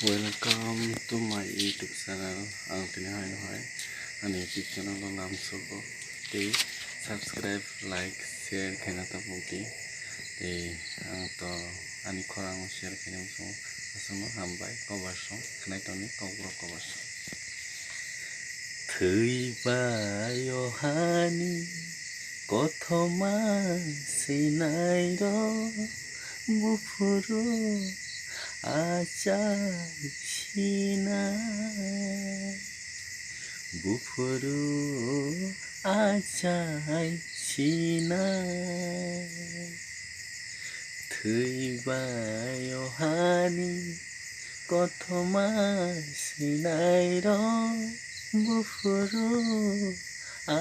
Welcome to my YouTube channel. Ang tinahay ang YouTube channel ng naam suko. Di subscribe, like, share kaya na tapuki. Di ang to ani korang share kaya na so asama hambay kawarsong kanay to ni kawro kawarsong. Thuybayo hani kothoma sinairo bufuru আচার সিনা বুফরু আচার সিনা থৈবায় হানি কত মাসিনাই র বুফরু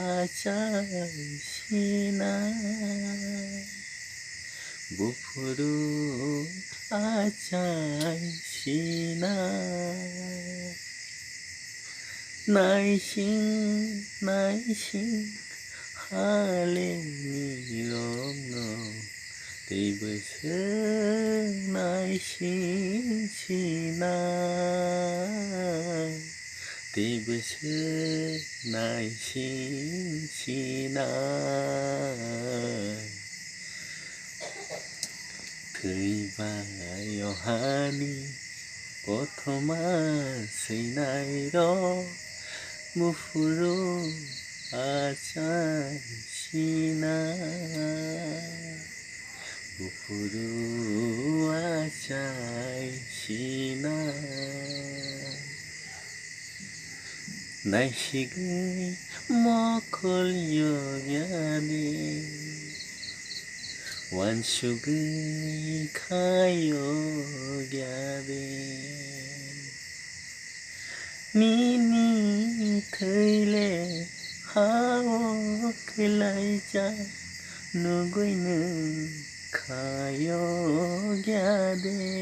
আচার সিনা বুফরু আচাই সিনা নাইসিং হালে নিরগ্ন তেইবসে নাইসিং সিনা তেইবসে নাইসিং সিনা Thuybayo hani kothoma sinairo bufuru achai sina bufuru achai sina naisigai mokol yogyane Wan sugai kayo gyabe Nini thaile hao kelai ja Nugoi nung kayo gyade